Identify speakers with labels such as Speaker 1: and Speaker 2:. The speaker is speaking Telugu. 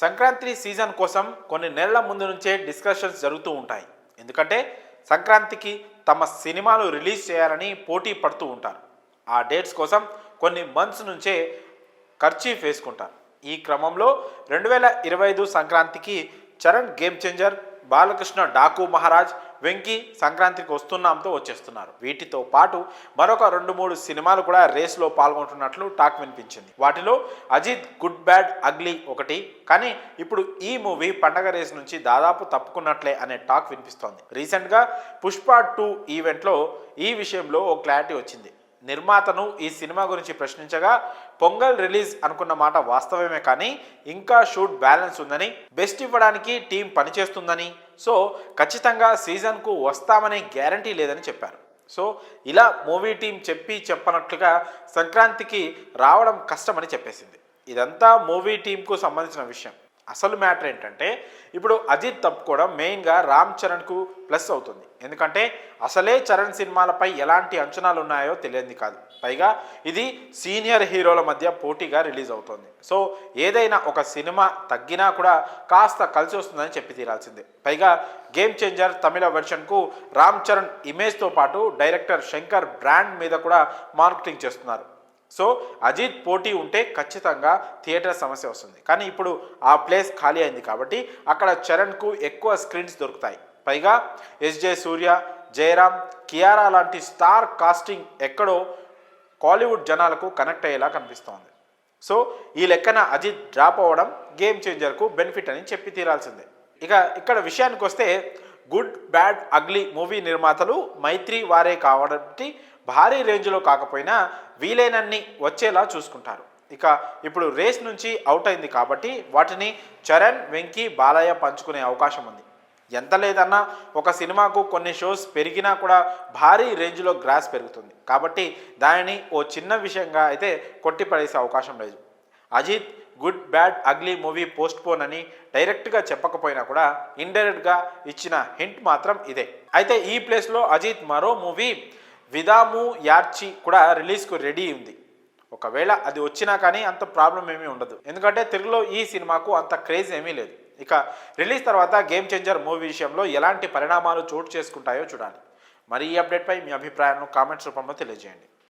Speaker 1: సంక్రాంతి సీజన్ కోసం కొన్ని నెలల ముందు నుంచే డిస్కషన్స్ జరుగుతూ ఉంటాయి. ఎందుకంటే సంక్రాంతికి తమ సినిమాలు రిలీజ్ చేయాలని పోటీ పడుతూ ఉంటారు. ఆ డేట్స్ కోసం కొన్ని మంత్స్ నుంచే ఖర్చీఫ్ వేసుకుంటారు. ఈ క్రమంలో 2025 సంక్రాంతికి చరణ్ గేమ్ చేంజర్, బాలకృష్ణ డాకు మహారాజ్, వెంకీ సంక్రాంతికి వస్తున్నాంతో వచ్చేస్తున్నారు. వీటితో పాటు మరొక 2-3 సినిమాలు కూడా రేస్లో పాల్గొంటున్నట్లు టాక్ వినిపించింది. వాటిలో అజిత్ గుడ్ బ్యాడ్ అగ్లీ ఒకటి. కానీ ఇప్పుడు ఈ మూవీ పండగ రేస్ నుంచి దాదాపు తప్పుకున్నట్లే అనే టాక్ వినిపిస్తోంది. రీసెంట్గా పుష్ప 2 ఈవెంట్లో ఈ విషయంలో ఓ క్లారిటీ వచ్చింది. నిర్మాతను ఈ సినిమా గురించి ప్రశ్నించగా పొంగల్ రిలీజ్ అనుకున్న మాట వాస్తవమే, కానీ ఇంకా షూట్ బ్యాలెన్స్ ఉందని, బెస్ట్ ఇవ్వడానికి టీం పనిచేస్తుందని, సో ఖచ్చితంగా సీజన్కు వస్తామనే గ్యారంటీ లేదని చెప్పారు. సో ఇలా మూవీ టీం చెప్పనట్లుగా సంక్రాంతికి రావడం కష్టమని చెప్పేసింది. ఇదంతా మూవీ టీంకు సంబంధించిన విషయం. అసలు మ్యాటర్ ఏంటంటే ఇప్పుడు అజిత్ తప్పుకోవడం మెయిన్గా రామ్ చరణ్కు ప్లస్ అవుతుంది. ఎందుకంటే అసలే చరణ్ సినిమాలపై ఎలాంటి అంచనాలు ఉన్నాయో తెలియంది కాదు. పైగా ఇది సీనియర్ హీరోల మధ్య పోటీగా రిలీజ్ అవుతుంది. సో ఏదైనా ఒక సినిమా తగ్గినా కూడా కాస్త కలిసి వస్తుందని చెప్పి తీరాల్సిందే. పైగా గేమ్ చేంజర్ తమిళ వెర్షన్కు రామ్ చరణ్ ఇమేజ్తో పాటు డైరెక్టర్ శంకర్ బ్రాండ్ మీద కూడా మార్కెటింగ్ చేస్తున్నారు. సో అజిత్ పోటీ ఉంటే ఖచ్చితంగా థియేటర్ సమస్య వస్తుంది. కానీ ఇప్పుడు ఆ ప్లేస్ ఖాళీ అయింది కాబట్టి అక్కడ చరణ్కు ఎక్కువ స్క్రీన్స్ దొరుకుతాయి. పైగా ఎస్జే సూర్య, జయరామ్, కియారా లాంటి స్టార్ కాస్టింగ్ ఎక్కడో కాలీవుడ్ జనాలకు కనెక్ట్ అయ్యేలా కనిపిస్తోంది. సో ఈ లెక్కన అజిత్ డ్రాప్ అవ్వడం గేమ్ చేంజర్కు బెనిఫిట్ అని చెప్పి తీరాల్సిందే. ఇక్కడ విషయానికి వస్తే గుడ్ బ్యాడ్ అగ్లీ మూవీ నిర్మాతలు మైత్రి వారే కాబట్టి భారీ రేంజ్లో కాకపోయినా వీలైనన్ని వచ్చేలా చూసుకుంటారు. ఇప్పుడు రేస్ నుంచి అవుట్ అయింది కాబట్టి వాటిని చరణ్, వెంకీ, బాలయ్య పంచుకునే అవకాశం ఉంది. ఎంత లేదన్నా ఒక సినిమాకు కొన్ని షోస్ పెరిగినా కూడా భారీ రేంజ్లో గ్రాస్ పెరుగుతుంది. కాబట్టి దానిని ఓ చిన్న విషయంగా అయితే కొట్టిపడేసే అవకాశం లేదు. Ajith good bad ugly movie postpone అని డైరెక్ట్గా చెప్పకపోయినా కూడా ఇండైరెక్ట్గా ఇచ్చిన హింట్ మాత్రం ఇదే. అయితే ఈ ప్లేస్లో అజిత్ మరో మూవీ విదాము యార్చి కూడా రిలీజ్కు రెడీ ఉంది. ఒకవేళ అది వచ్చినా కానీ అంత ప్రాబ్లం ఏమీ ఉండదు. ఎందుకంటే తెలుగులో ఈ సినిమాకు అంత క్రేజ్ ఏమీ లేదు. రిలీజ్ తర్వాత గేమ్ చేంజర్ మూవీ విషయంలో ఎలాంటి పరిణామాలు చోటు చేసుకుంటాయో చూడాలి. మరి ఈ అప్డేట్పై మీ అభిప్రాయాలను కామెంట్స్ రూపంలో తెలియజేయండి.